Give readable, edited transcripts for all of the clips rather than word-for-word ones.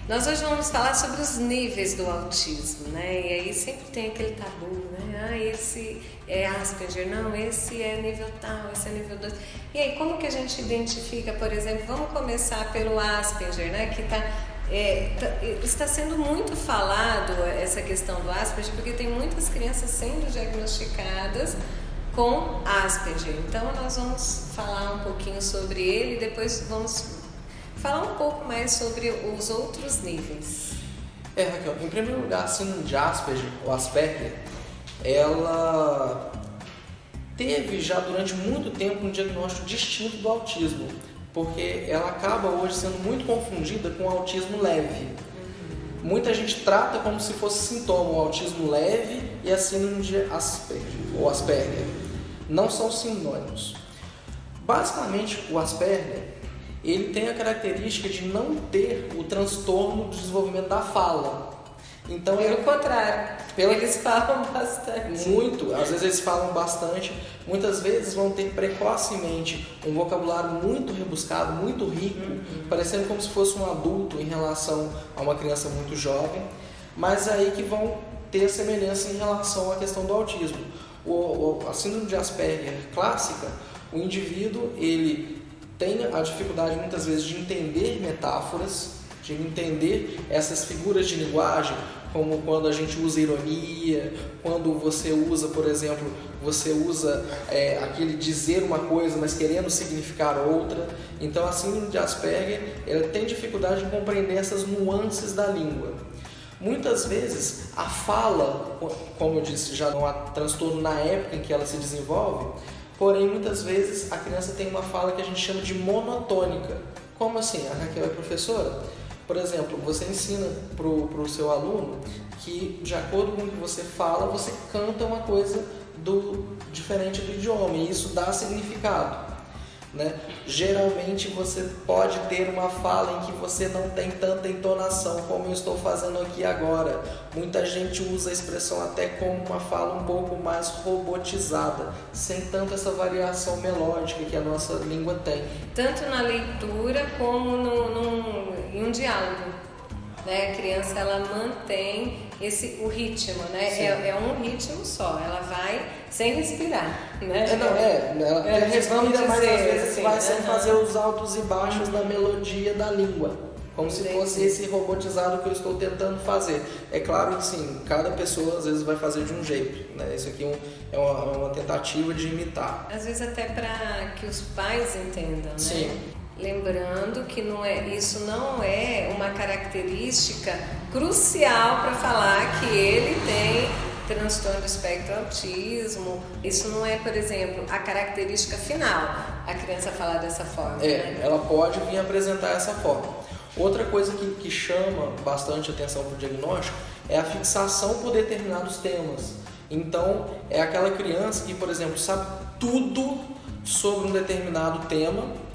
Nós hoje vamos falar sobre os níveis do autismo, né? E aí sempre tem aquele tabu, né? Ah, esse é Asperger, não, esse é nível tal, esse é nível 2. E aí, como que a gente identifica, por exemplo, vamos começar pelo Asperger, né? Que está sendo muito falado essa questão do Asperger, porque tem muitas crianças sendo diagnosticadas com Asperger. Então, nós vamos falar um pouquinho sobre ele e depois vamos falar um pouco mais sobre os outros níveis. Raquel, em primeiro lugar, a síndrome de Asperger, ou Asperger, ela teve já durante muito tempo um diagnóstico distinto do autismo, porque ela acaba hoje sendo muito confundida com o autismo leve. Muita gente trata como se fosse sintoma o autismo leve e a síndrome de Asperger, ou Asperger. Não são sinônimos. Basicamente, o Asperger ele tem a característica de não ter o transtorno do desenvolvimento da fala. Então, pelo contrário, eles falam bastante. Muito, às vezes eles falam bastante, muitas vezes vão ter precocemente um vocabulário muito rebuscado, muito rico, parecendo como se fosse um adulto em relação a uma criança muito jovem, mas aí que vão ter semelhança em relação à questão do autismo. A síndrome de Asperger clássica, o indivíduo ele tem a dificuldade muitas vezes de entender metáforas, de entender essas figuras de linguagem, como quando a gente usa ironia, quando você usa, por exemplo, aquele dizer uma coisa, mas querendo significar outra. Então a síndrome de Asperger ela tem dificuldade de compreender essas nuances da língua. Muitas vezes a fala, como eu disse, já não há transtorno na época em que ela se desenvolve, porém muitas vezes a criança tem uma fala que a gente chama de monotônica. Como assim? A Raquel é professora? Por exemplo, você ensina para o seu aluno que, de acordo com o que você fala, você canta uma coisa diferente do idioma, e isso dá significado. Né? Geralmente você pode ter uma fala em que você não tem tanta entonação como eu estou fazendo aqui agora. Muita gente usa a expressão até como uma fala um pouco mais robotizada, sem tanto essa variação melódica que a nossa língua tem. Tanto na leitura como em um diálogo. Né? A criança ela mantém o ritmo, né? É um ritmo só, ela vai sem respirar, né? Ela respira, mas às vezes assim, vai sem fazer os altos e baixos da melodia da língua, como se fosse esse robotizado que eu estou tentando fazer. É claro que sim, cada pessoa às vezes vai fazer de um jeito, né? Isso aqui é uma tentativa de imitar. Às vezes até para que os pais entendam, né? Sim. Lembrando que isso não é uma característica crucial para falar que ele tem transtorno do espectro autismo. Isso não é, por exemplo, a característica final, a criança falar dessa forma. Né? Ela pode vir apresentar essa forma. Outra coisa que chama bastante atenção para o diagnóstico é a fixação por determinados temas. Então, é aquela criança que, por exemplo, sabe tudo sobre um determinado tema,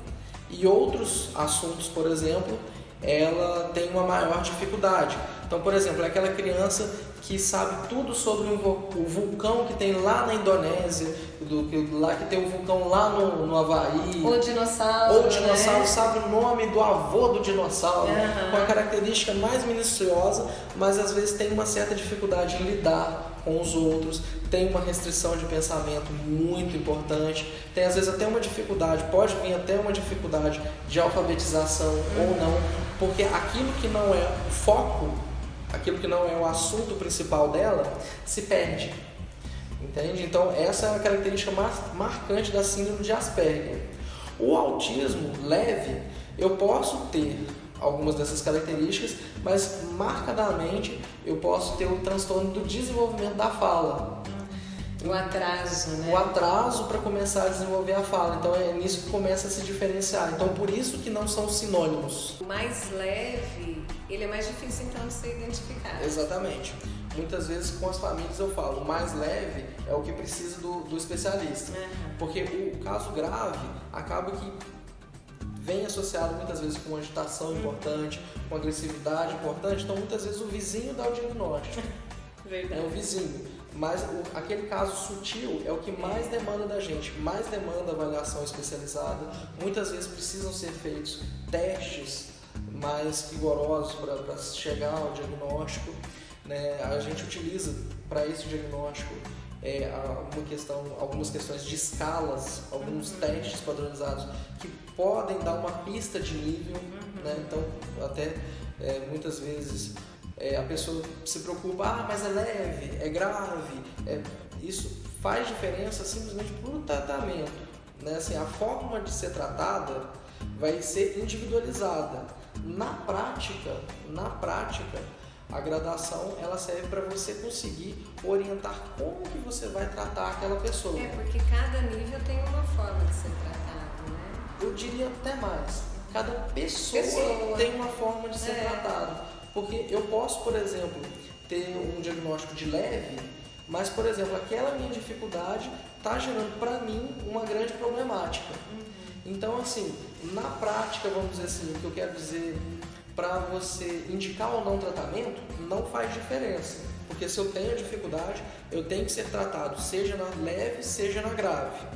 e outros assuntos, por exemplo, ela tem uma maior dificuldade. Então, por exemplo, é aquela criança que sabe tudo sobre o vulcão que tem lá na Indonésia, que tem o vulcão lá no Havaí. Ou dinossauro, né? Sabe o nome do avô do dinossauro, com a característica mais minuciosa, mas às vezes tem uma certa dificuldade em lidar com os outros, tem uma restrição de pensamento muito importante, tem às vezes até uma dificuldade, pode vir até uma dificuldade de alfabetização ou não, porque aquilo que não é o foco, aquilo que não é o assunto principal dela, se perde. Entende? Então essa é a característica mais marcante da síndrome de Asperger. O autismo leve, eu posso ter algumas dessas características, mas marcadamente eu posso ter o transtorno do desenvolvimento da fala. O atraso, né? O atraso para começar a desenvolver a fala. Então é nisso que começa a se diferenciar. Então por isso que não são sinônimos. O mais leve, ele é mais difícil então de ser identificado. Exatamente. Muitas vezes com as famílias eu falo, o mais leve é o que precisa do especialista. Porque o caso grave acaba que vem associado muitas vezes com agitação importante, com agressividade importante. Então muitas vezes o vizinho dá o diagnóstico. Verdade. É o vizinho. Mas aquele caso sutil é o que mais demanda da gente, mais demanda avaliação especializada. Muitas vezes precisam ser feitos testes mais rigorosos para chegar ao diagnóstico, né? A gente utiliza para esse diagnóstico algumas questões de escalas, alguns testes padronizados que podem dar uma pista de nível, né? Então, até muitas vezes a pessoa se preocupa, mas é leve, é grave, isso faz diferença simplesmente para o tratamento, né? Assim, a forma de ser tratada vai ser individualizada. Na prática, a gradação ela serve para você conseguir orientar como que você vai tratar aquela pessoa. Porque cada nível tem uma forma de ser tratado, né? Eu diria até mais, cada pessoa tem uma forma de ser tratada. Porque eu posso, por exemplo, ter um diagnóstico de leve, mas, por exemplo, aquela minha dificuldade está gerando para mim uma grande problemática. Então, assim, na prática, vamos dizer assim, o que eu quero dizer para você indicar ou não tratamento não faz diferença. Porque se eu tenho dificuldade, eu tenho que ser tratado, seja na leve, seja na grave.